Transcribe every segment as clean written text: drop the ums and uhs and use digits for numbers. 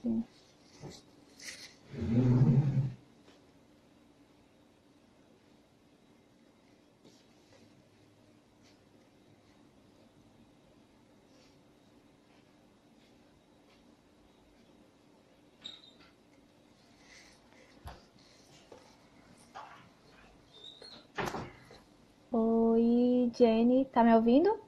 Sim. Oi, Jenny, tá me ouvindo?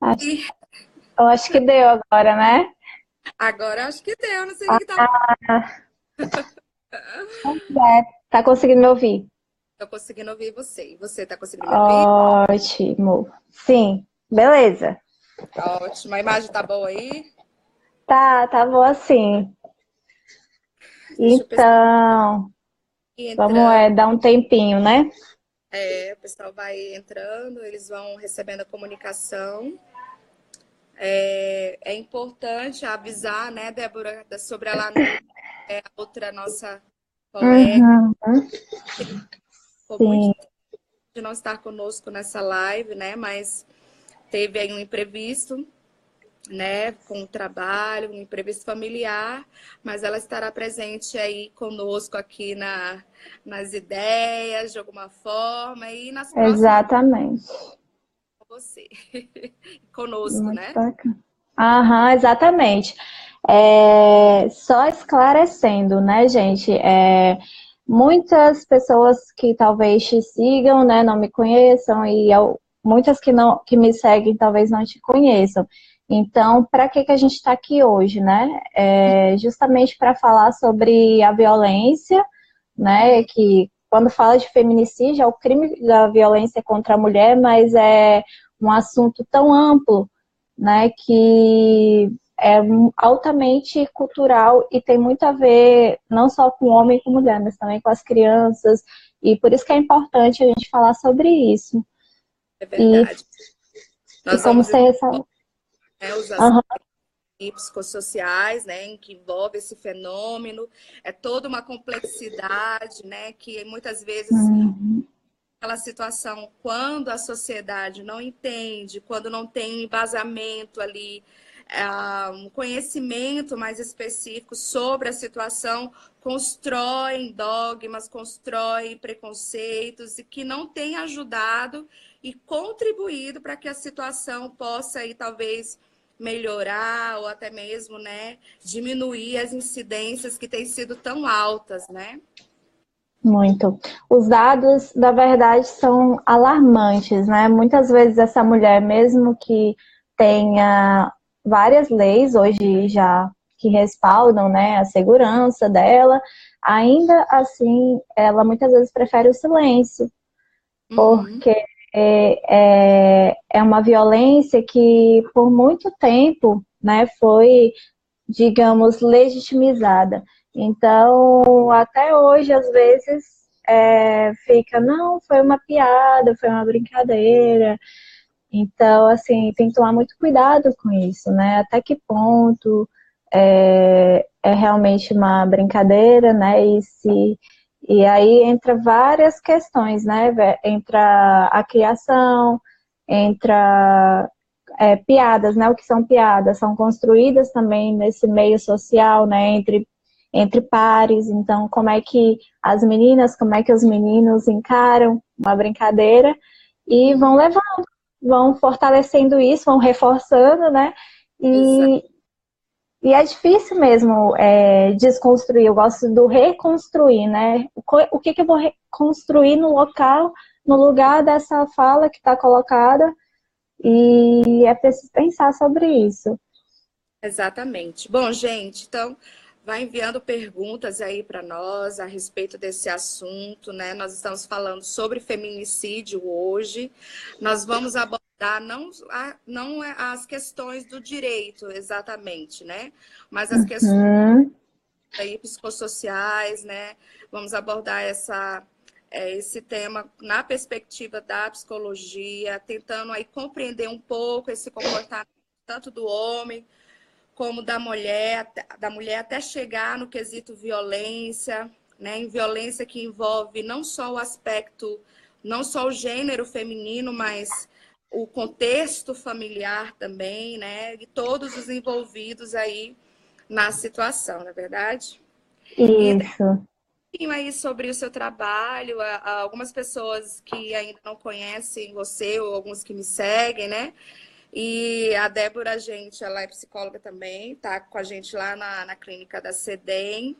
Acho, E eu acho que deu agora, né? agora acho que deu, não sei o que tá. É, tá conseguindo me ouvir? Tô conseguindo ouvir você. E você tá conseguindo me ouvir? Ótimo. Sim, beleza. Ótimo. A imagem tá boa aí? Tá boa sim. Deixa o pessoal Então, ir vamos entrando. dar um tempinho, né? O pessoal vai entrando, eles vão recebendo a comunicação. É importante avisar, né, Débora, sobre a Lanu, a outra nossa colega, Uhum, por muito sim, tempo de não estar conosco nessa live, né? Mas teve aí um imprevisto, né, com o trabalho, um imprevisto familiar, mas ela estará presente aí conosco aqui nas ideias, de alguma forma, e nas próximas exatamente. com você, conosco, Muito né? bacana. Aham, exatamente. Só esclarecendo, né, gente? Muitas pessoas que talvez te sigam, né, não me conheçam, e muitas que não que me seguem talvez não te conheçam. Então, para que a gente está aqui hoje, né? Justamente para falar sobre a violência, né? Uhum, Que quando fala de feminicídio é o crime da violência contra a mulher, mas é um assunto tão amplo, né, que é altamente cultural e tem muito a ver não só com homem e com mulher, mas também com as crianças, e por isso que é importante a gente falar sobre isso. é E, verdade. e Nós como vamos você expor, ressaltou, né, os uhum, aspectos psicossociais, né, em que envolve esse fenômeno, é toda uma complexidade, né, que muitas vezes uhum, aquela situação, quando a sociedade não entende, quando não tem embasamento ali, um conhecimento mais específico sobre a situação, constroem dogmas, constroem preconceitos e que não tem ajudado e contribuído para que a situação possa aí talvez melhorar ou até mesmo, né, diminuir as incidências que têm sido tão altas, né? muito. Os dados, da verdade, são alarmantes, né? Muitas vezes essa mulher, mesmo que tenha várias leis hoje já que respaldam, né, a segurança dela, ainda assim, ela muitas vezes prefere o silêncio, Uhum. porque é uma violência que por muito tempo, né, foi, digamos, legitimizada. Então, até hoje, às vezes, fica, não, foi uma piada, foi uma brincadeira. Então, assim, tem que tomar muito cuidado com isso, né? Até que ponto é realmente uma brincadeira, né? E aí entra várias questões, né? Entra a criação, entra piadas, né? O que são piadas? São construídas também nesse meio social, né? Entre pares. Então, como é que as meninas, como é que os meninos encaram uma brincadeira e Uhum. vão fortalecendo isso, vão reforçando, né? Exato. E, e é difícil mesmo desconstruir. Eu gosto do reconstruir, né? O que eu vou reconstruir no local, no lugar dessa fala que está colocada, e é preciso pensar sobre isso. Exatamente. Bom, gente, então vai enviando perguntas aí para nós a respeito desse assunto, né? Nós estamos falando sobre feminicídio hoje. Nós vamos abordar não as questões do direito exatamente, né? Mas as questões Hum, aí psicossociais, né? Vamos abordar esse tema na perspectiva da psicologia, tentando aí compreender um pouco esse comportamento tanto do homem como da mulher até chegar no quesito violência, né? Em violência que envolve não só o aspecto, não só o gênero feminino, mas o contexto familiar também, né? E todos os envolvidos aí na situação, não é verdade? E Isso. pouquinho aí sobre o seu trabalho, algumas pessoas que ainda não conhecem você, ou alguns que me seguem, né? E a Débora, ela é psicóloga também, tá com a gente lá na clínica da CEDEM,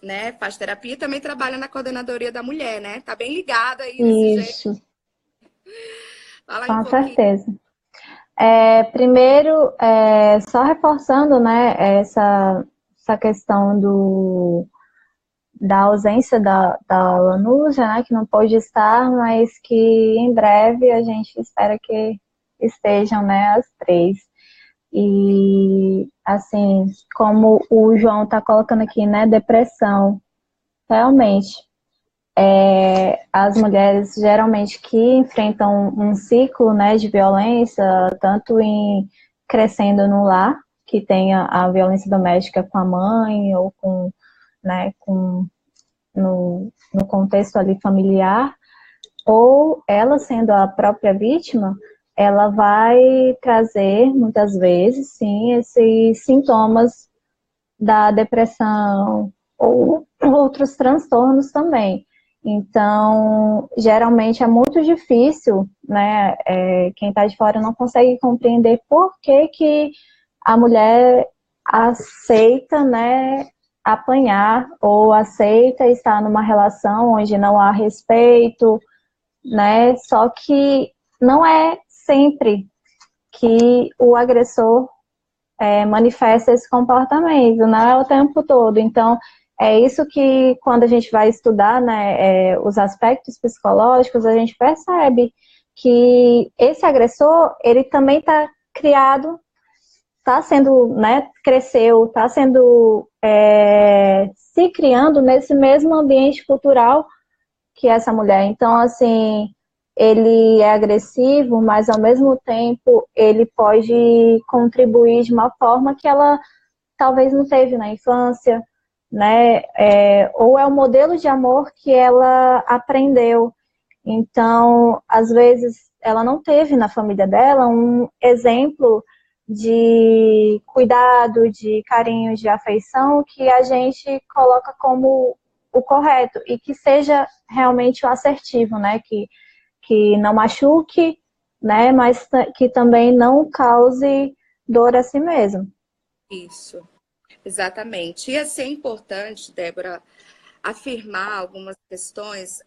né? Faz terapia e também trabalha na coordenadoria da mulher, né? Tá bem ligada aí desse jeito. Isso, Fala aí um com pouquinho. certeza. Primeiro, só reforçando, né, essa questão da ausência da Lanúzia, né, que não pôde estar, mas que em breve a gente espera que estejam, né, as três. E, assim, como o João está colocando aqui, né, depressão, realmente, as mulheres geralmente que enfrentam um ciclo, né, de violência, tanto em crescendo no lar, que tem a violência doméstica com a mãe ou com, né, no contexto ali familiar, ou ela sendo a própria vítima, ela vai trazer, muitas vezes, sim, esses sintomas da depressão ou outros transtornos também. Então, geralmente é muito difícil, né? Quem está de fora não consegue compreender por que a mulher aceita, né, apanhar ou aceita estar numa relação onde não há respeito, né? Só que não é sempre que o agressor manifesta esse comportamento, não é o tempo todo. Então, é isso que, quando a gente vai estudar, né, os aspectos psicológicos, a gente percebe que esse agressor, ele também está criado, está sendo, né, cresceu, está sendo, se criando nesse mesmo ambiente cultural que essa mulher. Então, assim, ele é agressivo, mas ao mesmo tempo ele pode contribuir de uma forma que ela talvez não teve na infância, né? Ou é o modelo de amor que ela aprendeu. Então, às vezes, ela não teve na família dela um exemplo de cuidado, de carinho, de afeição que a gente coloca como o correto e que seja realmente o assertivo, né? Que não machuque, né? Mas que também não cause dor a si mesmo. Isso, exatamente. E assim é importante, Débora, afirmar algumas questões.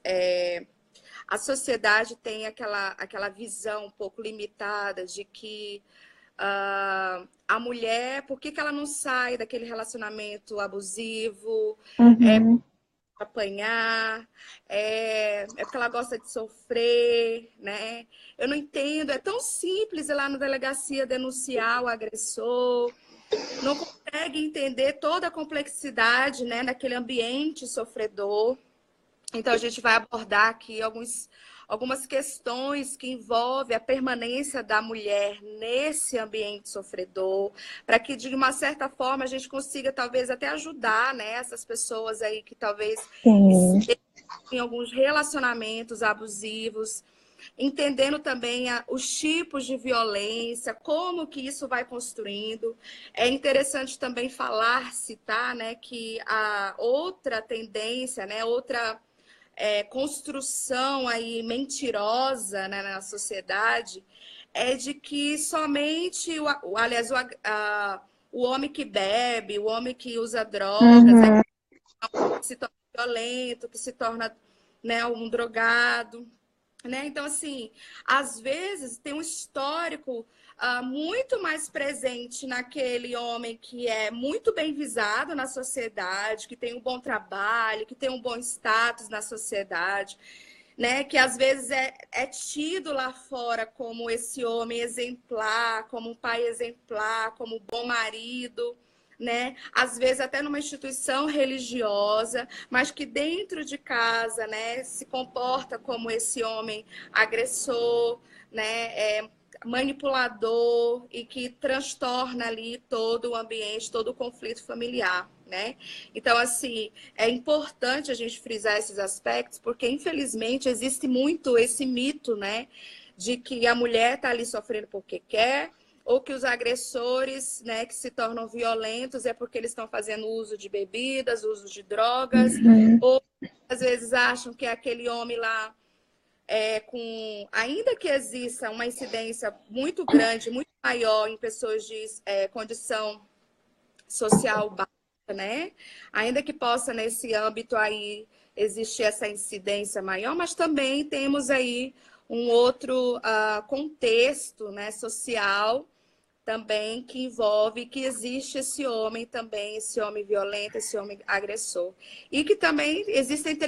A sociedade tem aquela visão um pouco limitada de que a mulher, por que ela não sai daquele relacionamento abusivo, Uhum. apanhar, porque ela gosta de sofrer, né? Eu não entendo, é tão simples ir lá na delegacia denunciar o agressor, não consegue entender toda a complexidade, né, daquele ambiente sofredor. Então, a gente vai abordar aqui algumas questões que envolvem a permanência da mulher nesse ambiente sofredor, para que, de uma certa forma, a gente consiga, talvez, até ajudar, né, essas pessoas aí que talvez Sim. estejam em alguns relacionamentos abusivos, entendendo também os tipos de violência, como que isso vai construindo. É interessante também falar, citar, né, que a outra tendência, né, outra construção aí mentirosa, né, na sociedade é de que somente, aliás, o homem que bebe, o homem que usa drogas, Uhum. que se torna violento, que se torna, né, um drogado. Né? Então, assim, às vezes tem um histórico muito mais presente naquele homem que é muito bem visado na sociedade, que tem um bom trabalho, que tem um bom status na sociedade, né? Que às vezes é tido lá fora como esse homem exemplar, como um pai exemplar, como um bom marido. Né? Às vezes até numa instituição religiosa, mas que dentro de casa, né, se comporta como esse homem agressor, né, manipulador e que transtorna ali todo o ambiente, todo o conflito familiar, né? Então, assim, é importante a gente frisar esses aspectos, porque, infelizmente, existe muito esse mito, né, de que a mulher está ali sofrendo porque quer, ou que os agressores, né, que se tornam violentos é porque eles estão fazendo uso de bebidas, uso de drogas, Uhum. ou às vezes acham que é aquele homem lá ainda que exista uma incidência muito grande, muito maior em pessoas de condição social baixa, né? Ainda que possa nesse âmbito aí existir essa incidência maior, mas também temos aí um outro contexto, né, social também que envolve que existe esse homem também, esse homem violento, esse homem agressor. E que também existem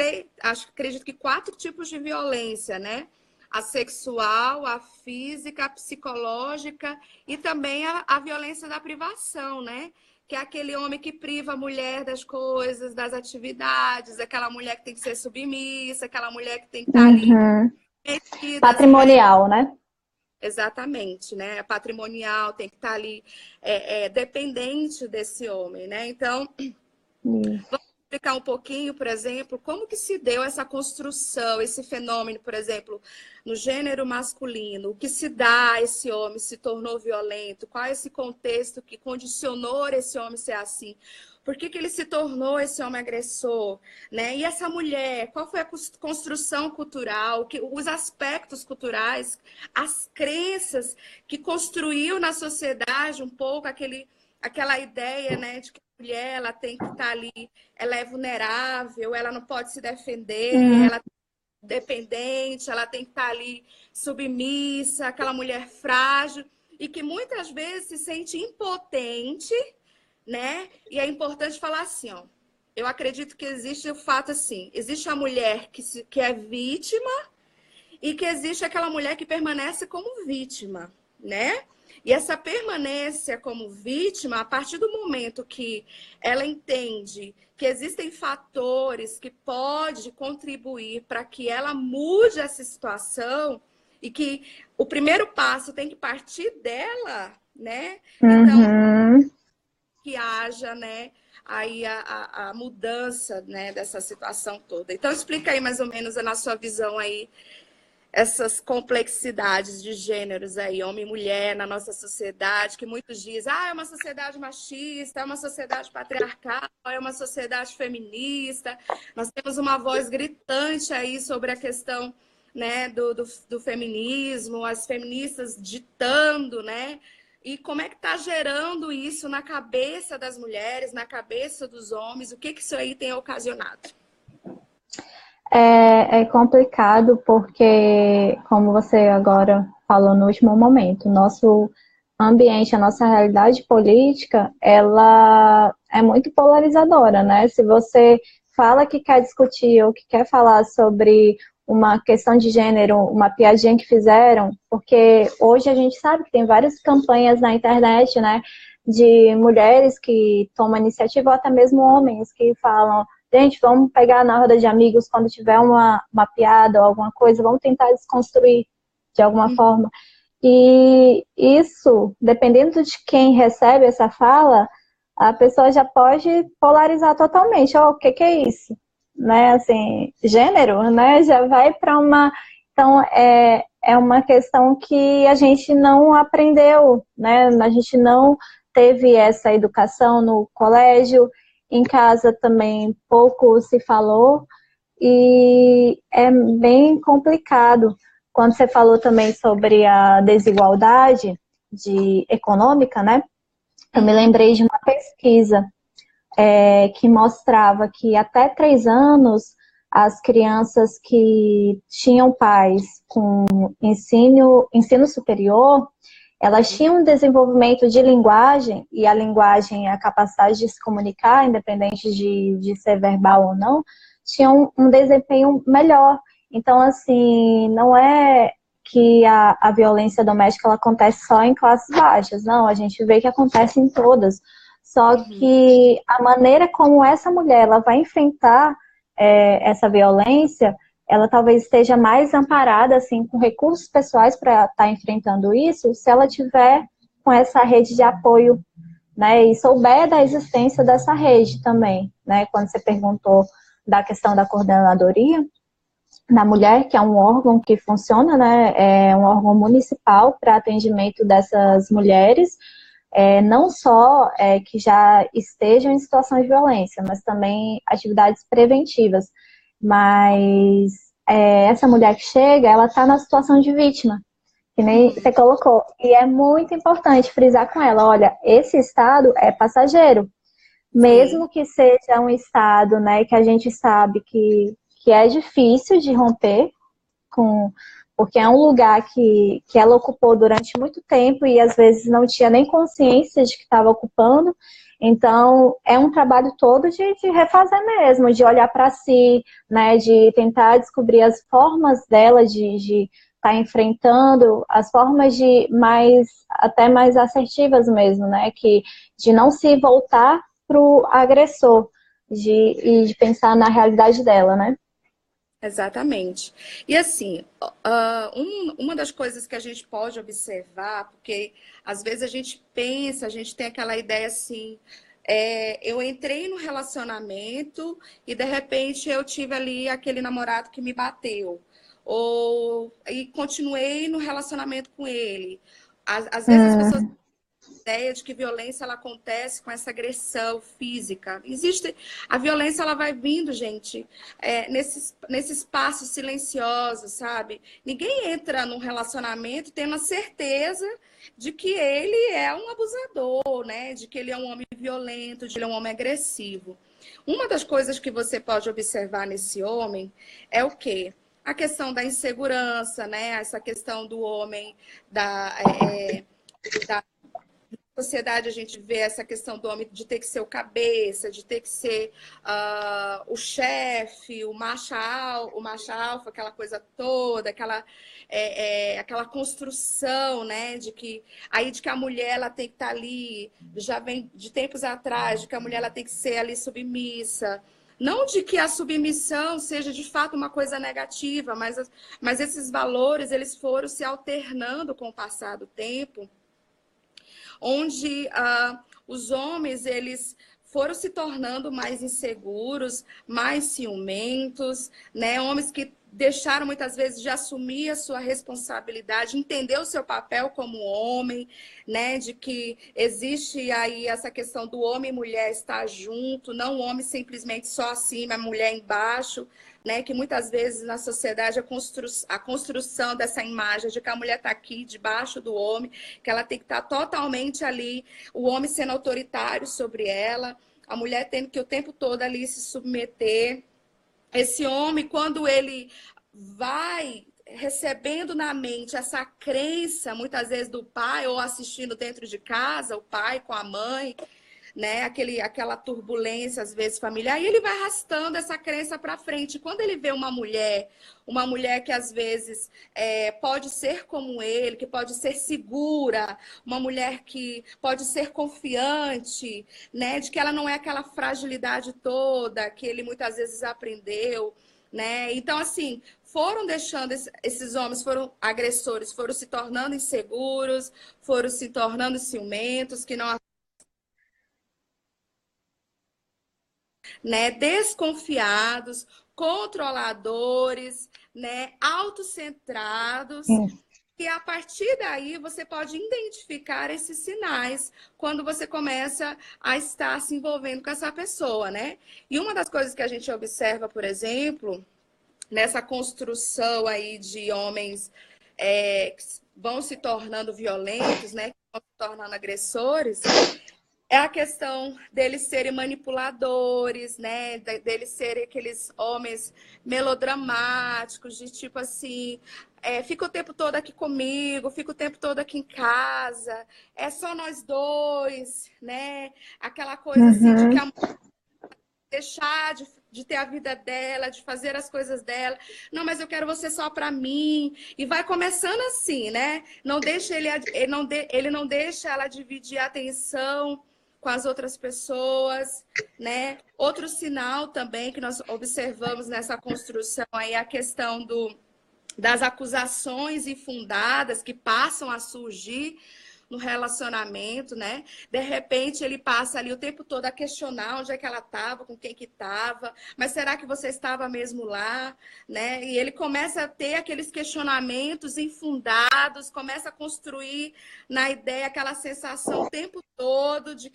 acredito que 4 tipos de violência, né? A sexual, a física, a psicológica e também a violência da privação, né? Que é aquele homem que priva a mulher das coisas, das atividades, aquela mulher que tem que ser submissa, aquela mulher que tem que estar ali Uhum. metida as regras. Patrimonial, né? Exatamente, né? Patrimonial, tem que estar ali dependente desse homem, né? Então, Isso. explicar um pouquinho, por exemplo, como que se deu essa construção, esse fenômeno, por exemplo, no gênero masculino, o que se dá esse homem se tornou violento, qual é esse contexto que condicionou esse homem ser assim, por que que ele se tornou esse homem agressor, né? E essa mulher, qual foi a construção cultural, os aspectos culturais, as crenças que construiu na sociedade um pouco aquela ideia, né, de que a mulher ela tem que estar ali, ela é vulnerável, ela não pode se defender, Uhum. ela é dependente, ela tem que estar ali submissa, aquela mulher frágil e que muitas vezes se sente impotente, né? E é importante falar assim, ó. Eu acredito que existe o fato assim, existe a mulher que é vítima e que existe aquela mulher que permanece como vítima, né? E essa permanência como vítima, a partir do momento que ela entende que existem fatores que podem contribuir para que ela mude essa situação e que o primeiro passo tem que partir dela, né? Então, Uhum. que haja, né, aí a mudança, né, dessa situação toda. Então, explica aí mais ou menos na sua visão aí essas complexidades de gêneros aí, homem e mulher na nossa sociedade, que muitos dizem, é uma sociedade machista, é uma sociedade patriarcal, é uma sociedade feminista. Nós temos uma voz gritante aí sobre a questão, né, do feminismo, as feministas ditando, né? E como é que está gerando isso na cabeça das mulheres, na cabeça dos homens? O que isso aí tem ocasionado? É complicado porque, como você agora falou no último momento, nosso ambiente, a nossa realidade política, ela é muito polarizadora, né? Se você fala que quer discutir ou que quer falar sobre uma questão de gênero, uma piadinha que fizeram, porque hoje a gente sabe que tem várias campanhas na internet, né, de mulheres que tomam iniciativa, ou até mesmo homens que falam: gente, vamos pegar na roda de amigos quando tiver uma piada ou alguma coisa, vamos tentar desconstruir de alguma forma. E isso, dependendo de quem recebe essa fala, a pessoa já pode polarizar totalmente. Oh, o que é isso? Né, assim, gênero, né? Já vai para uma... Então, é uma questão que a gente não aprendeu, né? A gente não teve essa educação no colégio, em casa também pouco se falou, e é bem complicado. Quando você falou também sobre a desigualdade econômica, né? Eu me lembrei de uma pesquisa que mostrava que até 3 anos as crianças que tinham pais com ensino superior, elas tinham um desenvolvimento de linguagem, e a linguagem é a capacidade de se comunicar, independente de ser verbal ou não, tinham um desempenho melhor. Então, assim, não é que a violência doméstica ela acontece só em classes baixas, não, a gente vê que acontece em todas. Só que a maneira como essa mulher ela vai enfrentar essa violência ela talvez esteja mais amparada, assim, com recursos pessoais para estar enfrentando isso, se ela tiver com essa rede de apoio, né, e souber da existência dessa rede também, né, quando você perguntou da questão da coordenadoria da mulher, que é um órgão que funciona, né, é um órgão municipal para atendimento dessas mulheres, não só que já estejam em situação de violência, mas também atividades preventivas. Mas essa mulher que chega, ela está na situação de vítima, que nem você colocou. E é muito importante frisar com ela, olha, esse estado é passageiro. Mesmo Sim. que seja um estado, né, que a gente sabe que é difícil de romper, porque é um lugar que ela ocupou durante muito tempo e às vezes não tinha nem consciência de que estava ocupando. Então, é um trabalho todo de refazer mesmo, de olhar para si, né, de tentar descobrir as formas dela de estar enfrentando, as formas até mais assertivas mesmo, né, de não se voltar para o agressor, e de pensar na realidade dela, né? Exatamente. E assim, uma das coisas que a gente pode observar, porque às vezes a gente pensa, a gente tem aquela ideia assim, eu entrei no relacionamento e de repente eu tive ali aquele namorado que me bateu, e continuei no relacionamento com ele. Às vezes as pessoas ideia de que violência ela acontece com essa agressão física. Existe a violência, ela vai vindo, gente, nesses passos silenciosos, sabe? Ninguém entra num relacionamento tendo a certeza de que ele é um abusador, né? De que ele é um homem violento, de que ele é um homem agressivo. Uma das coisas que você pode observar nesse homem é o quê? A questão da insegurança, né? Essa questão do homem da sociedade a gente vê essa questão do homem de ter que ser o cabeça, de ter que ser o chefe, o macho alfa, aquela coisa toda, aquela construção, né, de que a mulher ela tem que estar ali, já vem de tempos atrás, de que a mulher ela tem que ser ali submissa. Não de que a submissão seja de fato uma coisa negativa, mas esses valores eles foram se alternando com o passar do tempo, onde os homens eles foram se tornando mais inseguros, mais ciumentos, né? Homens que deixaram muitas vezes de assumir a sua responsabilidade, entender o seu papel como homem, né? De que existe aí essa questão do homem e mulher estar junto, não o homem simplesmente só acima, a mulher embaixo, né? Que muitas vezes na sociedade a construção dessa imagem de que a mulher está aqui debaixo do homem, que ela tem que estar totalmente ali, o homem sendo autoritário sobre ela, a mulher tendo que o tempo todo ali se submeter. Esse homem, quando ele vai recebendo na mente essa crença, muitas vezes do pai, ou assistindo dentro de casa, o pai com a mãe, né? Aquela turbulência, às vezes, familiar, e ele vai arrastando essa crença para frente. Quando ele vê uma mulher que às vezes pode ser como ele, que pode ser segura, uma mulher que pode ser confiante, né? De que ela não é aquela fragilidade toda que ele muitas vezes aprendeu, né? Então, assim, foram deixando esses homens, foram agressores, foram se tornando inseguros, foram se tornando ciumentos, que não, né, desconfiados, controladores, né, autocentrados. E a partir daí você pode identificar esses sinais quando você começa a estar se envolvendo com essa pessoa, né? E uma das coisas que a gente observa, por exemplo, nessa construção aí de homens que vão se tornando violentos, né? Que vão se tornando agressores, é a questão deles serem manipuladores, né? Deles serem aqueles homens melodramáticos, de tipo assim, fica o tempo todo aqui comigo, fica o tempo todo aqui em casa, é só nós dois, né? Aquela coisa assim de que a mulher deixar de ter a vida dela, de fazer as coisas dela. Não, mas eu quero você só para mim. E vai começando assim, né? Não deixa ele não deixa ela dividir a atenção com as outras pessoas, né? Outro sinal também que nós observamos nessa construção aí é a questão das acusações infundadas que passam a surgir no relacionamento, né? De repente ele passa ali o tempo todo a questionar onde é que ela estava, com quem que estava, mas será que você estava mesmo lá, né? E ele começa a ter aqueles questionamentos infundados, começa a construir na ideia aquela sensação o tempo todo de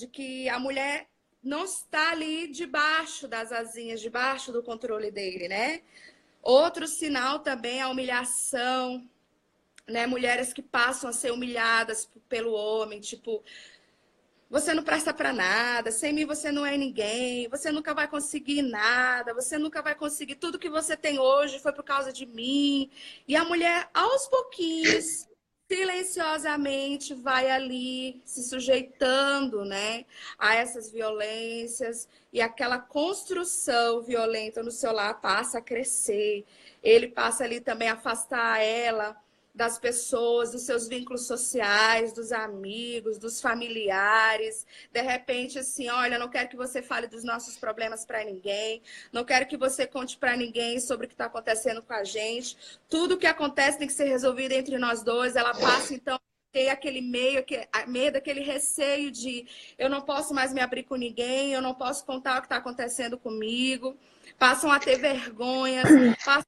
que a mulher não está ali debaixo das asinhas, debaixo do controle dele, né? Outro sinal também é a humilhação, né? Mulheres que passam a ser humilhadas pelo homem, tipo, você não presta para nada, sem mim você não é ninguém, você nunca vai conseguir nada, você nunca vai conseguir, tudo que você tem hoje foi por causa de mim. E a mulher, aos pouquinhos, silenciosamente, vai ali se sujeitando, né, a essas violências, e aquela construção violenta no seu lar passa a crescer. Ele passa ali também a afastar ela das pessoas, dos seus vínculos sociais, dos amigos, dos familiares. De repente, assim, olha, não quero que você fale dos nossos problemas para ninguém, não quero que você conte para ninguém sobre o que está acontecendo com a gente. Tudo que acontece tem que ser resolvido entre nós dois. Ela passa, então, a ter aquele medo, aquele receio de eu não posso mais me abrir com ninguém, eu não posso contar o que está acontecendo comigo. Passam a ter vergonhas, passam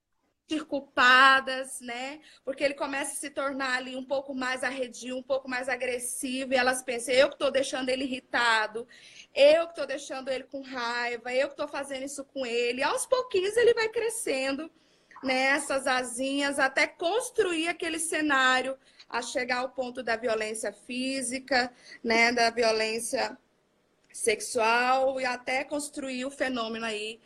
sentir culpadas, né? Porque ele começa a se tornar ali um pouco mais arredio, um pouco mais agressivo, e elas pensam, eu que estou deixando ele irritado, eu que estou deixando ele com raiva, eu que estou fazendo isso com ele. E aos pouquinhos ele vai crescendo, né, essas asinhas, até construir aquele cenário, a chegar ao ponto da violência física, né, da violência sexual, e até construir o fenômeno aí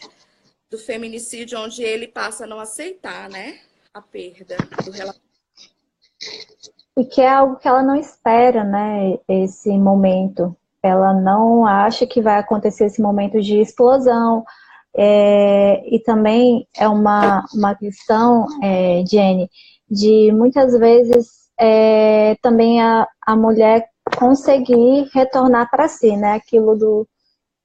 do feminicídio, onde ele passa a não aceitar, né, a perda do relacionamento. E que é algo que ela não espera, né, esse momento. Ela não acha que vai acontecer esse momento de explosão. E também é uma questão, Jenny, de muitas vezes também a mulher conseguir retornar para si, né, aquilo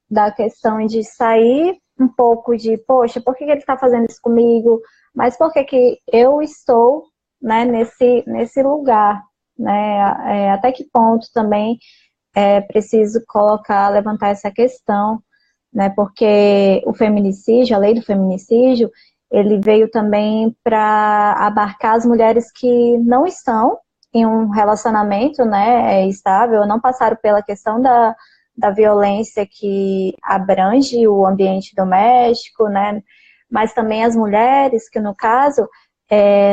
da questão de sair um pouco de, poxa, por que ele está fazendo isso comigo? Mas por que eu estou, né, nesse lugar? Né? Até que ponto também é preciso levantar essa questão, né? Porque o feminicídio, a lei do feminicídio, ele veio também para abarcar as mulheres que não estão em um relacionamento, né, estável, não passaram pela questão da violência que abrange o ambiente doméstico, né? Mas também as mulheres que, no caso,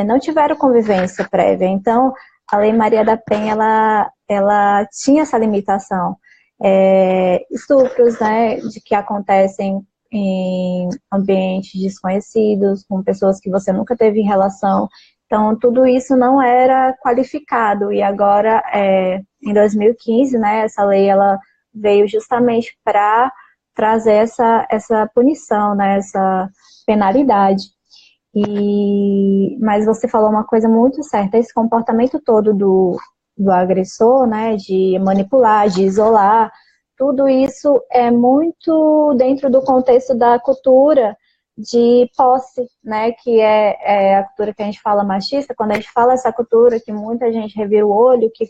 não tiveram convivência prévia. Então, a Lei Maria da Penha, ela tinha essa limitação. Estupros, né, de que acontecem em ambientes desconhecidos, com pessoas que você nunca teve em relação. Então, tudo isso não era qualificado. E agora, em 2015, né, essa lei, ela veio justamente para trazer essa punição, né, essa penalidade. Mas você falou uma coisa muito certa, esse comportamento todo do agressor, né, de manipular, de isolar, tudo isso é muito dentro do contexto da cultura de posse, né, que é a cultura que a gente fala machista. Quando a gente fala essa cultura, que muita gente revira o olho, que,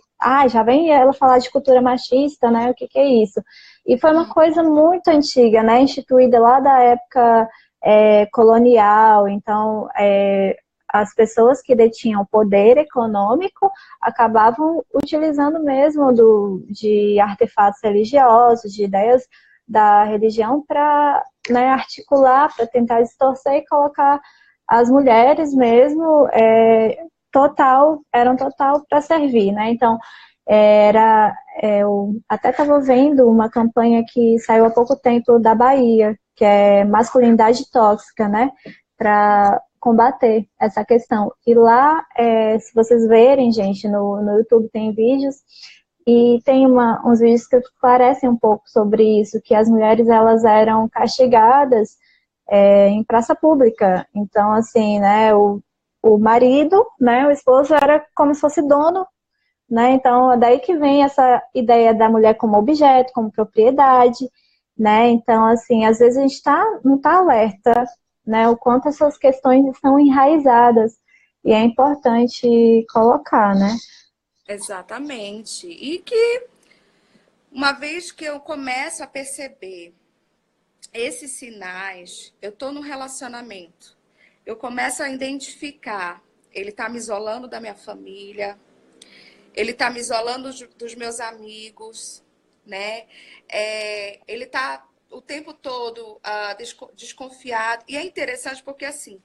já vem ela falar de cultura machista, né, o que é isso? E foi uma coisa muito antiga, né, instituída lá da época colonial. Então, as pessoas que detinham poder econômico acabavam utilizando mesmo de artefatos religiosos, de ideias da religião para, né, articular, para tentar distorcer e colocar as mulheres mesmo eram total para servir, né? Então, eu até estava vendo uma campanha que saiu há pouco tempo da Bahia, que é masculinidade tóxica, né? Para combater essa questão. E lá, se vocês verem, gente, no YouTube tem vídeos, e tem uns vídeos que esclarecem um pouco sobre isso, que as mulheres, elas eram castigadas em praça pública. Então, assim, né, o marido, né, o esposo era como se fosse dono né? Então, é daí que vem essa ideia da mulher como objeto, como propriedade, né? Então, assim, às vezes a gente não está alerta, né? O quanto essas questões estão enraizadas e é importante colocar, né? Exatamente. E que uma vez que eu começo a perceber esses sinais, eu estou no relacionamento, eu começo a identificar, ele está me isolando da minha família, ele está me isolando dos meus amigos, né? Ele está o tempo todo desconfiado. E é interessante porque, assim,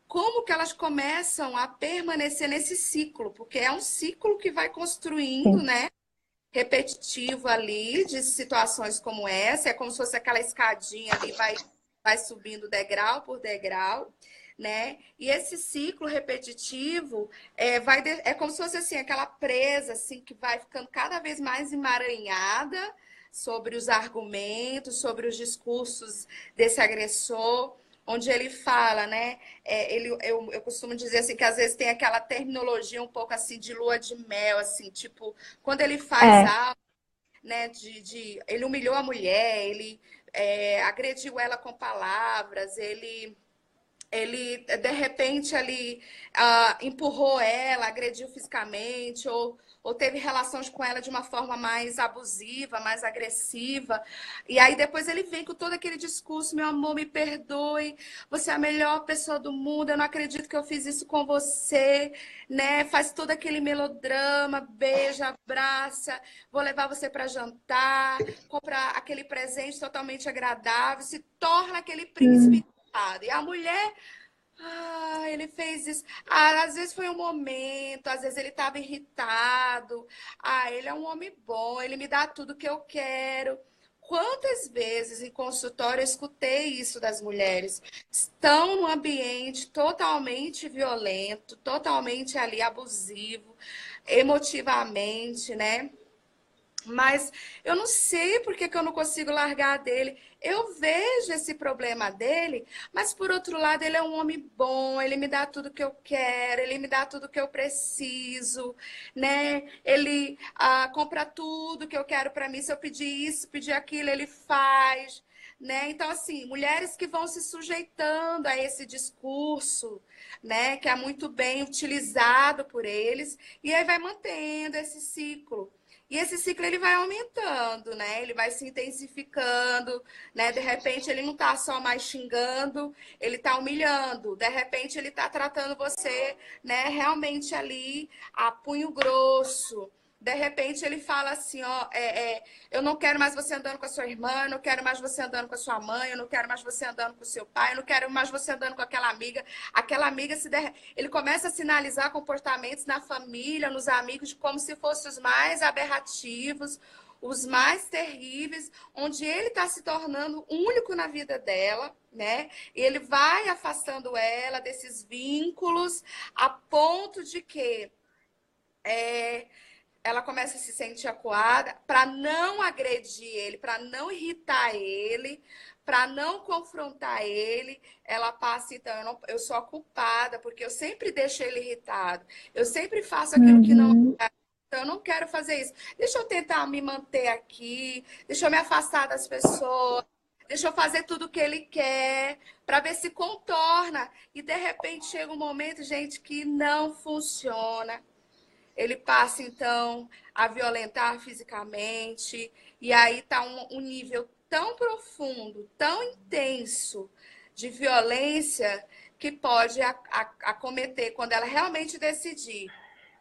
como que elas começam a permanecer nesse ciclo? Porque é um ciclo que vai construindo, Sim. né? Repetitivo ali, de situações como essa. É como se fosse aquela escadinha ali, vai subindo degrau por degrau, né? E esse ciclo repetitivo é como se fosse assim, aquela presa assim, que vai ficando cada vez mais emaranhada sobre os argumentos, sobre os discursos desse agressor, onde ele fala, né? Eu costumo dizer assim que às vezes tem aquela terminologia um pouco assim de lua de mel, assim, tipo, quando ele faz É, algo, né? Ele humilhou a mulher, ele agrediu ela com palavras, ele de repente ali empurrou ela, agrediu fisicamente, ou teve relações com ela de uma forma mais abusiva, mais agressiva. E aí depois ele vem com todo aquele discurso: meu amor, me perdoe, você é a melhor pessoa do mundo, eu não acredito que eu fiz isso com você, né? Faz todo aquele melodrama, beija, abraça, vou levar você para jantar, comprar aquele presente totalmente agradável, se torna aquele príncipe. hum, E a mulher, ele fez isso. Ah, às vezes foi um momento, às vezes ele estava irritado. Ah, ele é um homem bom, ele me dá tudo que eu quero. Quantas vezes em consultório eu escutei isso das mulheres? Estão num ambiente totalmente violento, totalmente ali abusivo, emotivamente, né? Mas eu não sei por que eu não consigo largar dele. Eu vejo esse problema dele, mas por outro lado, ele é um homem bom, ele me dá tudo que eu quero, ele me dá tudo que eu preciso, né? Ele compra tudo que eu quero para mim. Se eu pedir isso, pedir aquilo, ele faz. Né? Então, assim, mulheres que vão se sujeitando a esse discurso, né, que é muito bem utilizado por eles, e aí vai mantendo esse ciclo. E esse ciclo ele vai aumentando, né? Ele vai se intensificando, né? De repente ele não está só mais xingando, ele está humilhando. De repente ele está tratando você, né? Realmente ali a punho grosso. De repente ele fala assim, ó, eu não quero mais você andando com a sua irmã, eu não quero mais você andando com a sua mãe, eu não quero mais você andando com o seu pai, eu não quero mais você andando com aquela amiga. Aquela amiga ele começa a sinalizar comportamentos na família, nos amigos, como se fossem os mais aberrativos, os mais terríveis, onde ele está se tornando único na vida dela, né? E ele vai afastando ela desses vínculos a ponto de que ela começa a se sentir acuada para não agredir ele, para não irritar ele, para não confrontar ele. Ela passa, então, eu sou a culpada, porque eu sempre deixo ele irritado. Eu sempre faço aquilo que não. uhum, Então, eu não quero fazer isso. Deixa eu tentar me manter aqui, deixa eu me afastar das pessoas. Deixa eu fazer tudo o que ele quer para ver se contorna. E de repente chega um momento, gente, que não funciona. Ele passa, então, a violentar fisicamente, e aí está um nível tão profundo, tão intenso de violência que pode acometer quando ela realmente decidir.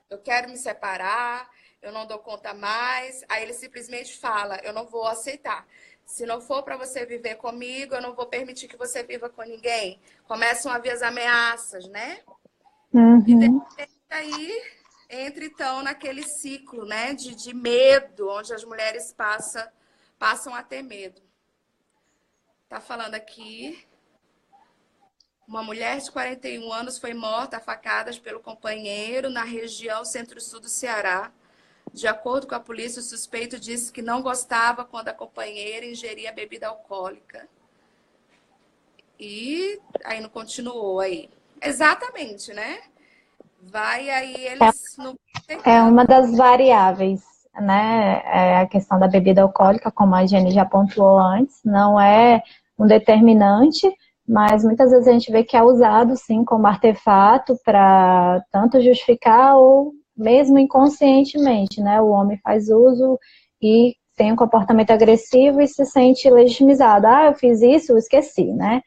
Eu quero me separar, eu não dou conta mais. Aí ele simplesmente fala: eu não vou aceitar. Se não for para você viver comigo, eu não vou permitir que você viva com ninguém. Começam a vir as ameaças, né? E de uhum. repente aí entra então naquele ciclo, né, de medo, onde as mulheres passam a ter medo. Tá falando aqui, uma mulher de 41 anos foi morta a facadas pelo companheiro na região centro-sul do Ceará. De acordo com a polícia, o suspeito disse que não gostava quando a companheira ingeria bebida alcoólica. E aí não continuou aí. Exatamente, né? vai, aí eles não É aceitando. uma das variáveis, né? É a questão da bebida alcoólica, como a Jenny já pontuou antes, não é um determinante, mas muitas vezes a gente vê que é usado sim como artefato para tanto justificar ou mesmo inconscientemente, né? O homem faz uso e tem um comportamento agressivo e se sente legitimizado. Ah, eu fiz isso, eu esqueci, né?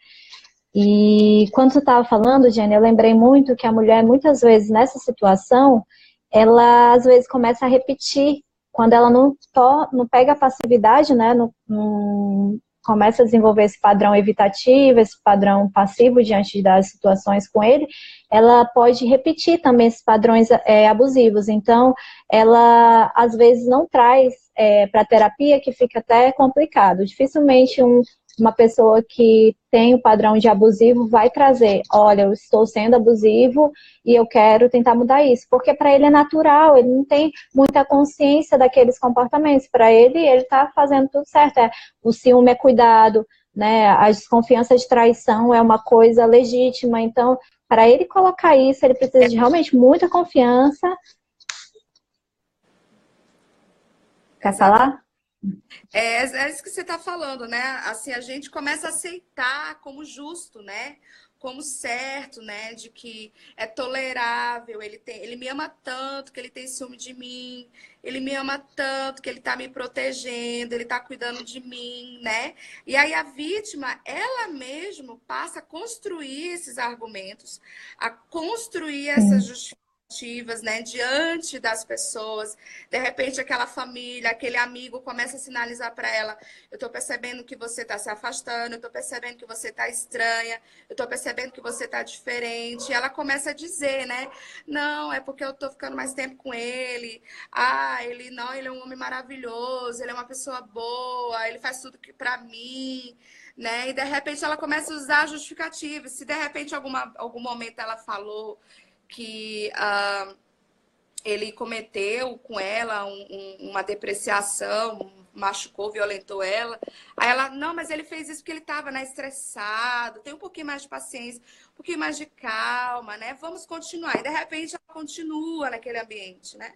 E quando você estava falando, Jenny, eu lembrei muito que a mulher, muitas vezes, nessa situação, ela às vezes começa a repetir, quando ela não pega a passividade, né? Não começa a desenvolver esse padrão evitativo, esse padrão passivo diante das situações com ele, ela pode repetir também esses padrões abusivos. Então, ela às vezes não traz para a terapia, que fica até complicado. Dificilmente uma pessoa que tem o padrão de abusivo vai trazer, olha, eu estou sendo abusivo e eu quero tentar mudar isso, porque para ele é natural, ele não tem muita consciência daqueles comportamentos, para ele está fazendo tudo certo, o ciúme é cuidado, né, a desconfiança de traição é uma coisa legítima, então, para ele colocar isso, ele precisa de realmente muita confiança. Quer Exatamente. falar? É isso que você está falando, né? Assim, a gente começa a aceitar como justo, né? Como certo, né? De que é tolerável, ele me ama tanto que ele tem ciúme de mim, ele me ama tanto que ele está me protegendo, ele está cuidando de mim, né? E aí a vítima, ela mesma passa a construir esses argumentos, a construir essas Sim. justificativas, né, diante das pessoas. De repente, aquela família, aquele amigo começa a sinalizar para ela: eu estou percebendo que você está se afastando, eu estou percebendo que você está estranha, eu estou percebendo que você está diferente. E ela começa a dizer, né? Não, é porque eu estou ficando mais tempo com ele. Ah, ele não, ele é um homem maravilhoso, ele é uma pessoa boa, ele faz tudo que para mim. Né? E de repente ela começa a usar justificativas. Se de repente algum momento ela falou que ele cometeu com ela uma depreciação, machucou, violentou ela. Aí ela, não, mas ele fez isso porque ele estava, né, estressado, tem um pouquinho mais de paciência, um pouquinho mais de calma, né? Vamos continuar. E de repente ela continua naquele ambiente, né?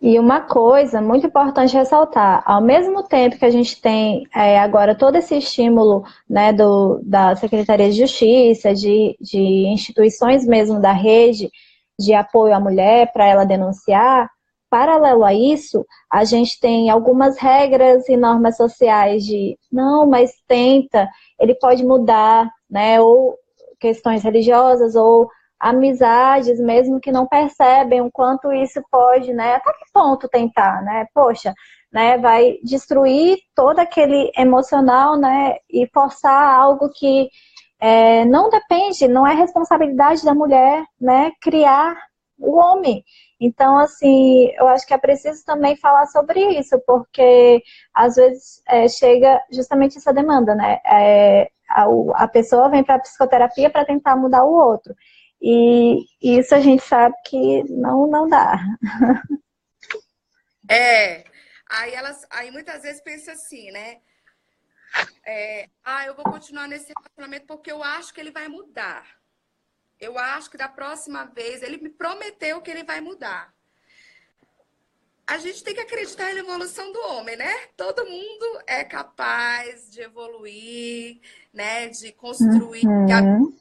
E uma coisa muito importante ressaltar, ao mesmo tempo que a gente tem agora todo esse estímulo, né, da Secretaria de Justiça, de instituições mesmo da rede de apoio à mulher para ela denunciar, paralelo a isso, a gente tem algumas regras e normas sociais de não, mas tenta, ele pode mudar, né, ou questões religiosas ou amizades mesmo que não percebem o quanto isso pode, né? Até que ponto tentar, né? Poxa, né? Vai destruir todo aquele emocional, né? E forçar algo que não depende, não é responsabilidade da mulher, né? Criar o homem. Então, assim, eu acho que é preciso também falar sobre isso, porque às vezes chega justamente essa demanda, né? A pessoa vem para a psicoterapia para tentar mudar o outro. E isso a gente sabe que não dá. É. Aí muitas vezes pensa assim, né? Eu vou continuar nesse relacionamento porque eu acho que ele vai mudar. Eu acho que da próxima vez ele me prometeu que ele vai mudar. A gente tem que acreditar na evolução do homem, né? Todo mundo é capaz de evoluir, né? De construir a vida Uhum.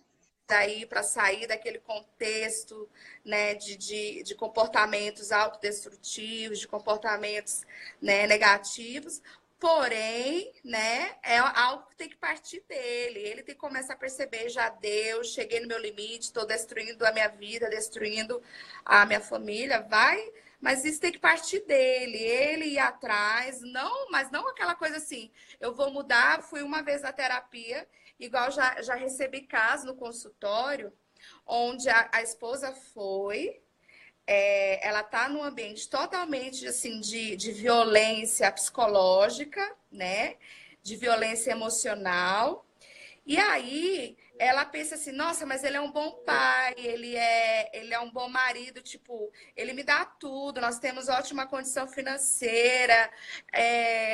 aí para sair daquele contexto, né? De comportamentos autodestrutivos, de comportamentos, né, negativos. Porém, né, é algo que tem que partir dele. Ele tem que começar a perceber, já deu, cheguei no meu limite, estou destruindo a minha vida, destruindo a minha família. Mas isso tem que partir dele. Ele ir atrás, não, mas não aquela coisa assim, eu vou mudar, fui uma vez na terapia, igual já recebi caso no consultório, onde a esposa foi, ela está num ambiente totalmente assim de violência psicológica, né? De violência emocional. E aí ela pensa assim, nossa, mas ele é um bom pai, ele é um bom marido, tipo, ele me dá tudo, nós temos ótima condição financeira,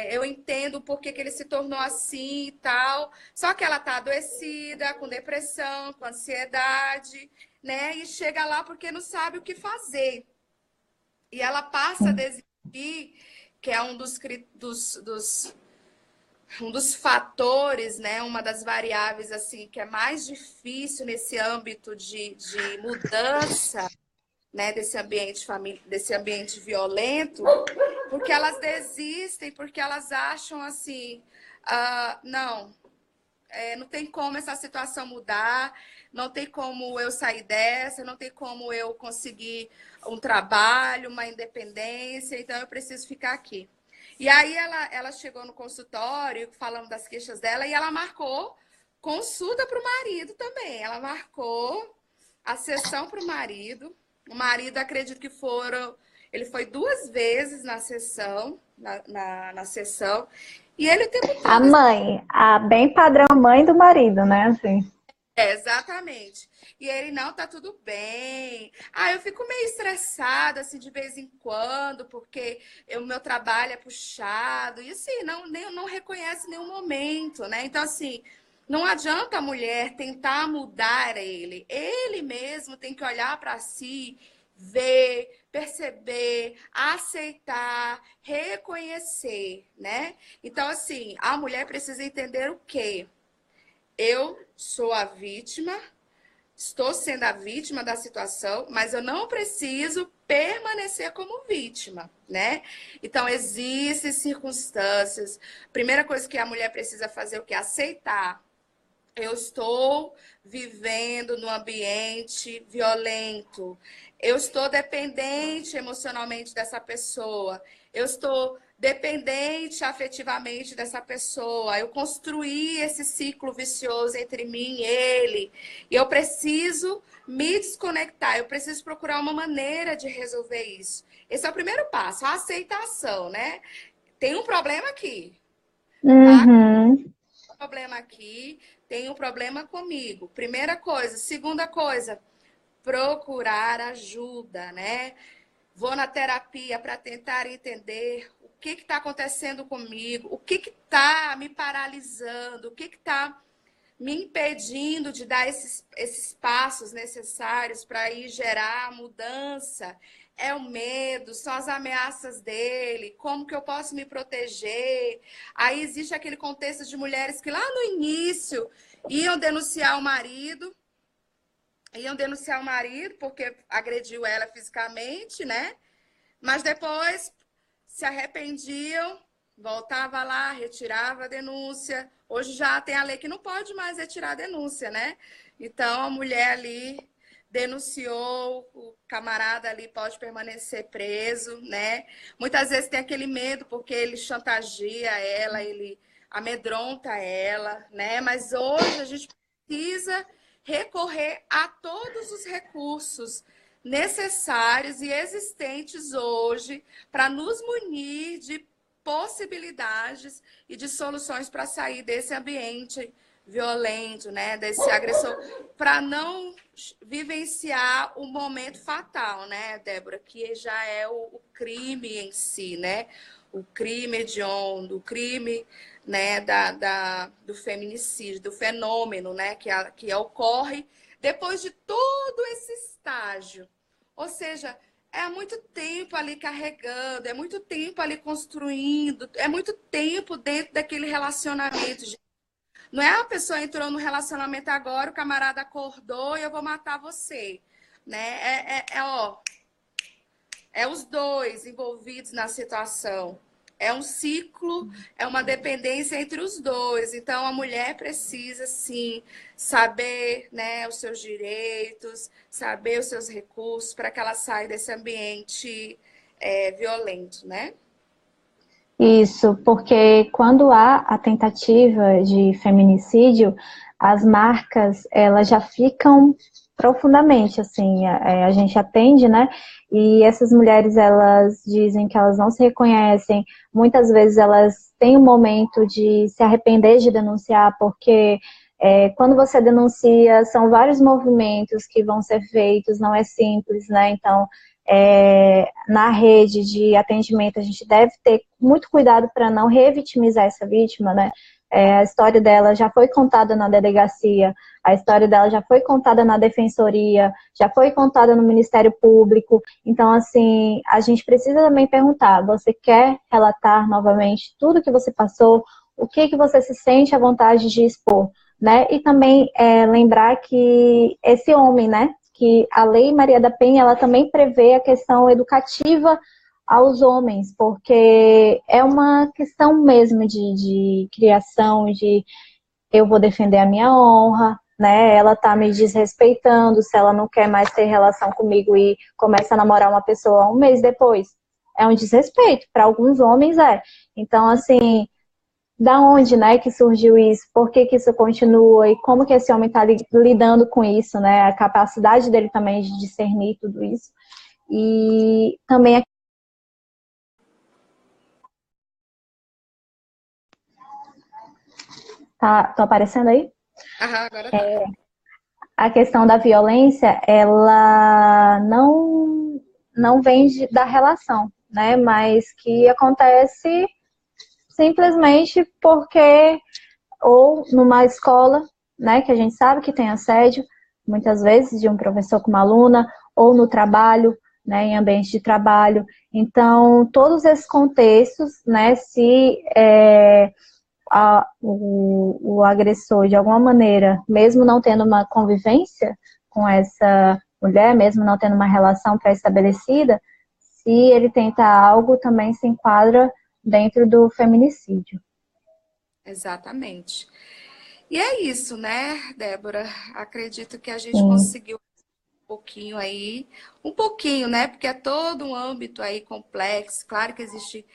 eu entendo por que ele se tornou assim e tal. Só que ela tá adoecida, com depressão, com ansiedade, né? E chega lá porque não sabe o que fazer. E ela passa a desistir, que é um dos fatores, né? Uma das variáveis assim que é mais difícil nesse âmbito de mudança, né? Desse ambiente violento, porque elas desistem, porque elas acham assim, não. Não tem como essa situação mudar, não tem como eu sair dessa, não tem como eu conseguir um trabalho, uma independência, então eu preciso ficar aqui. E aí ela chegou no consultório falando das queixas dela e ela marcou consulta para o marido também. Ela marcou a sessão para o marido. O marido, acredito que ele foi 2 vezes na sessão, na sessão, e ele o tempo A todo. mãe, a bem padrão mãe do marido, né? Assim. Exatamente. E ele, não, tá tudo bem. Eu fico meio estressada, assim, de vez em quando, porque o meu trabalho é puxado. E, assim, não reconhece nenhum momento, né? Então, assim, não adianta a mulher tentar mudar ele. Ele mesmo tem que olhar para si, ver, perceber, aceitar, reconhecer, né? Então, assim, a mulher precisa entender o quê? Eu sou a vítima, estou sendo a vítima da situação, mas eu não preciso permanecer como vítima, né? Então, existem circunstâncias. Primeira coisa que a mulher precisa fazer é o que? Aceitar. Eu estou vivendo num ambiente violento. Eu estou dependente emocionalmente dessa pessoa. Eu estou dependente afetivamente dessa pessoa. Eu construí esse ciclo vicioso entre mim e ele. E eu preciso me desconectar. Eu preciso procurar uma maneira de resolver isso. Esse é o primeiro passo, a aceitação, né? Tem um problema aqui, tá? Uhum. Problema aqui, tem um problema comigo. Primeira coisa. Segunda coisa, procurar ajuda, né? Vou na terapia para tentar entender o que está acontecendo comigo, o que está me paralisando, o que está me impedindo de dar esses passos necessários para ir gerar mudança. É o medo, são as ameaças dele, como que eu posso me proteger? Aí existe aquele contexto de mulheres que lá no início iam denunciar o marido porque agrediu ela fisicamente, né? Mas depois se arrependiam, voltava lá, retirava a denúncia. Hoje já tem a lei que não pode mais retirar a denúncia, né? Então a mulher ali denunciou, o camarada ali pode permanecer preso, né? Muitas vezes tem aquele medo porque ele chantageia ela, ele amedronta ela, né? Mas hoje a gente precisa recorrer a todos os recursos necessários e existentes hoje para nos munir de possibilidades e de soluções para sair desse ambiente violento, né, desse agressor, para não vivenciar o momento fatal, né, Débora, que já é o crime em si, né, o crime hediondo, o crime, né, do feminicídio, do fenômeno, né, que ocorre depois de todo esse estágio. Ou seja, é muito tempo ali carregando, é muito tempo ali construindo, é muito tempo dentro daquele relacionamento. Não é a pessoa entrou no relacionamento agora, o camarada acordou e eu vou matar você. Né? É os dois envolvidos na situação. É um ciclo, é uma dependência entre os dois. Então, a mulher precisa, sim, saber, né, os seus direitos, saber os seus recursos para que ela saia desse ambiente violento, né? Isso, porque quando há a tentativa de feminicídio, as marcas, elas já ficam profundamente, assim, a gente atende, né? E essas mulheres, elas dizem que elas não se reconhecem, muitas vezes elas têm um momento de se arrepender de denunciar, porque quando você denuncia, são vários movimentos que vão ser feitos, não é simples, né? Então, na rede de atendimento, a gente deve ter muito cuidado para não revitimizar essa vítima, né? a história dela já foi contada na delegacia, a história dela já foi contada na defensoria, já foi contada no Ministério Público. Então, assim, a gente precisa também perguntar, você quer relatar novamente tudo que você passou? O que você se sente à vontade de expor? Né? E também lembrar que esse homem, né, que a Lei Maria da Penha, ela também prevê a questão educativa aos homens, porque é uma questão mesmo de criação, de eu vou defender a minha honra, né? Ela tá me desrespeitando, se ela não quer mais ter relação comigo e começa a namorar uma pessoa um mês depois. É um desrespeito, para alguns homens é. Então, assim, da onde, né, que surgiu isso? Por que que isso continua? E como que esse homem está lidando com isso, né? A capacidade dele também de discernir tudo isso. E também tô aparecendo aí? Aham, agora tá. A questão da violência, ela não vem da relação, né? Mas que acontece simplesmente porque ou numa escola, né, que a gente sabe que tem assédio, muitas vezes de um professor com uma aluna, ou no trabalho, né, em ambiente de trabalho. Então, todos esses contextos, né, se o agressor, de alguma maneira, mesmo não tendo uma convivência com essa mulher, mesmo não tendo uma relação pré-estabelecida, se ele tenta algo, também se enquadra dentro do feminicídio. Exatamente. E é isso, né, Débora? Acredito que a gente Sim. conseguiu um pouquinho aí, um pouquinho, né? Porque é todo um âmbito aí complexo. Claro que existe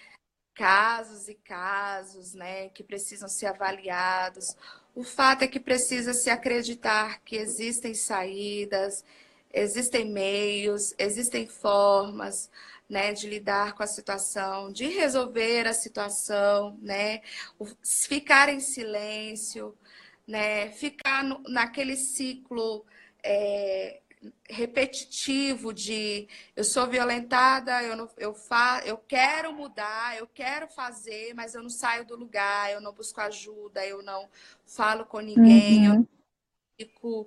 casos e casos, né, que precisam ser avaliados. O fato é que precisa se acreditar que existem saídas, existem meios, existem formas, né, de lidar com a situação, de resolver a situação, né, ficar em silêncio, né, ficar naquele ciclo repetitivo de eu sou violentada, eu, não, eu quero mudar, eu quero fazer, mas eu não saio do lugar, eu não busco ajuda, eu não falo com ninguém, Uhum. fico,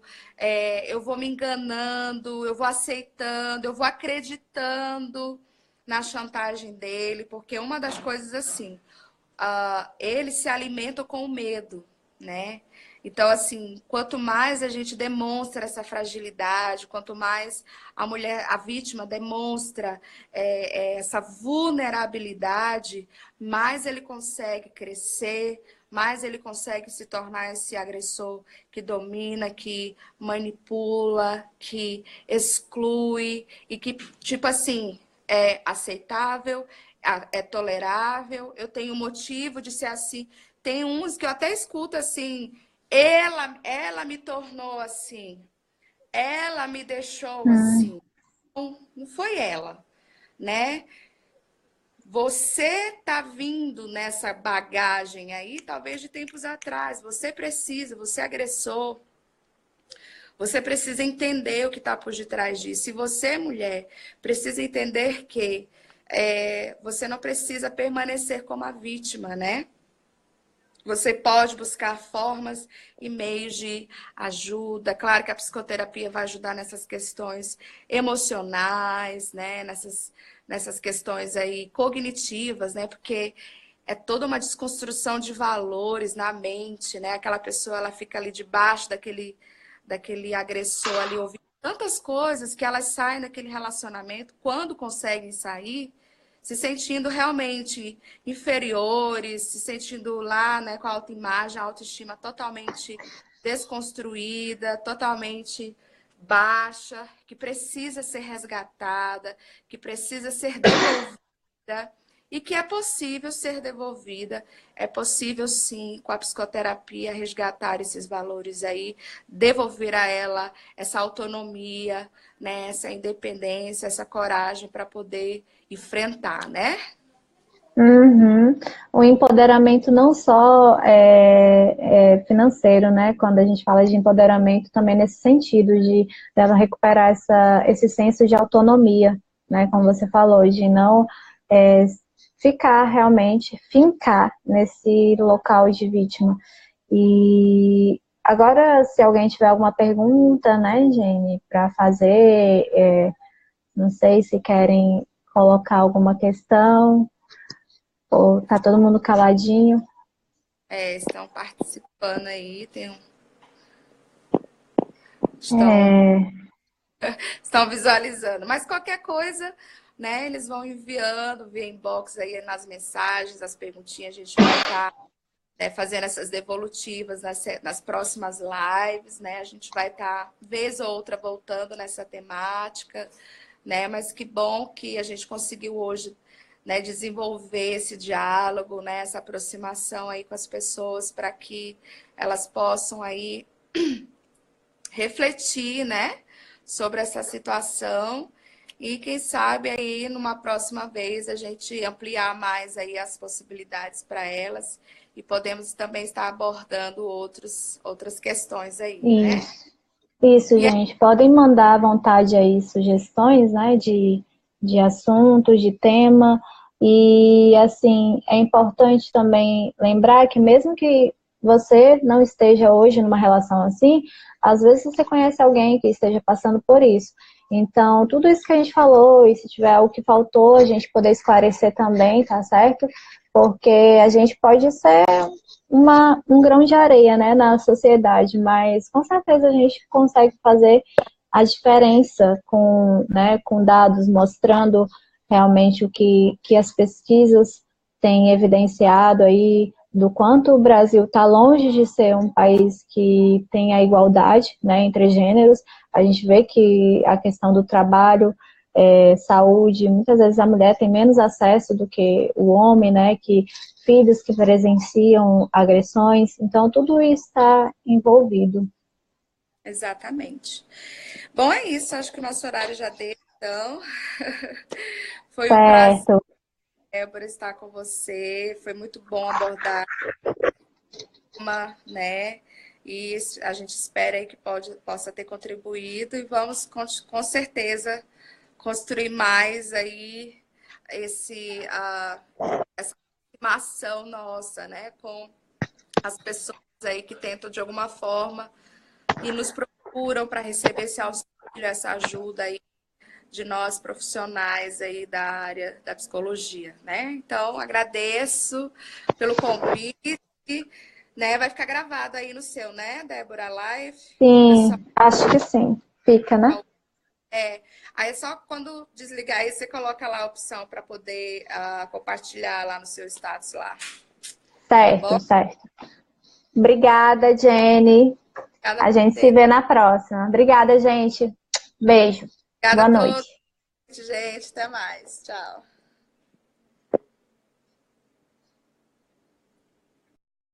eu vou me enganando, eu vou aceitando, eu vou acreditando na chantagem dele, porque uma das coisas assim, ele se alimenta com o medo, né? Então, assim, quanto mais a gente demonstra essa fragilidade, quanto mais a mulher, a vítima demonstra essa vulnerabilidade, mais ele consegue crescer, mais ele consegue se tornar esse agressor que domina, que manipula, que exclui e que, tipo assim, é aceitável, é tolerável, eu tenho motivo de ser assim. Tem uns que eu até escuto assim, ela me tornou assim, ela me deixou Uhum. assim. Não foi ela, né? Você tá vindo nessa bagagem aí, talvez de tempos atrás. Você precisa, você é agressor. Você precisa entender o que está por detrás disso. Se você, mulher, precisa entender que você não precisa permanecer como a vítima, né? Você pode buscar formas e meios de ajuda. Claro que a psicoterapia vai ajudar nessas questões emocionais, né? Nessas questões aí cognitivas, né? Porque é toda uma desconstrução de valores na mente, né? Aquela pessoa, ela fica ali debaixo daquele agressor ali, ouvindo tantas coisas que elas saem daquele relacionamento, quando conseguem sair, se sentindo realmente inferiores, se sentindo lá, né, com a autoimagem, a autoestima totalmente desconstruída, totalmente baixa, que precisa ser resgatada, que precisa ser devolvida e que é possível ser devolvida, é possível sim, com a psicoterapia, resgatar esses valores aí, devolver a ela essa autonomia, né, essa independência, essa coragem para poder enfrentar, né? Uhum. O empoderamento não só financeiro, né? Quando a gente fala de empoderamento, também nesse sentido de dela recuperar esse senso de autonomia, né? Como você falou, de não ficar realmente, fincar nesse local de vítima. E agora, se alguém tiver alguma pergunta, né, Jenny, para fazer, não sei se querem colocar alguma questão, ou tá todo mundo caladinho. Estão participando aí, É, estão visualizando. Mas qualquer coisa, né, eles vão enviando via inbox aí nas mensagens, as perguntinhas, a gente vai estar fazendo essas devolutivas nas próximas lives, né? A gente vai estar, vez ou outra, voltando nessa temática, né? Mas que bom que a gente conseguiu hoje, né, desenvolver esse diálogo, né, essa aproximação aí com as pessoas para que elas possam aí refletir, né, sobre essa situação e quem sabe aí numa próxima vez a gente ampliar mais aí as possibilidades para elas e podemos também estar abordando outras questões aí, né? Isso, gente. Podem mandar à vontade aí sugestões, né, de assuntos, de tema. E, assim, é importante também lembrar que mesmo que você não esteja hoje numa relação assim, às vezes você conhece alguém que esteja passando por isso. Então, tudo isso que a gente falou, e se tiver algo que faltou, a gente poder esclarecer também, tá certo? Porque a gente pode ser um grão de areia, né, na sociedade, mas com certeza a gente consegue fazer a diferença com, né, com dados mostrando realmente o que as pesquisas têm evidenciado aí, do quanto o Brasil está longe de ser um país que tem a igualdade, né, entre gêneros. A gente vê que a questão do trabalho, saúde, muitas vezes a mulher tem menos acesso do que o homem, né, que filhos que presenciam agressões, então tudo isso está envolvido. Exatamente. Bom, é isso, acho que o nosso horário já deu, então. Foi um prazer, Certo. por estar com você, foi muito bom abordar né? E a gente espera aí que possa ter contribuído e vamos com certeza construir mais aí essa aproximação nossa, né? Com as pessoas aí que tentam de alguma forma e nos procuram para receber esse auxílio, essa ajuda aí de nós profissionais aí da área da psicologia, né? Então, agradeço pelo convite, né? Vai ficar gravado aí no seu, né, Débora, Live? Pessoal, Sim, acho que sim. Fica, né? aí é só quando desligar aí você coloca lá a opção para poder compartilhar lá no seu status lá. Tá bom? Certo, certo. Obrigada, Jenny. Obrigada A por gente se ter. vê na próxima. Obrigada, gente. Beijo. Obrigada Boa a noite. todos, gente. Até mais. Tchau.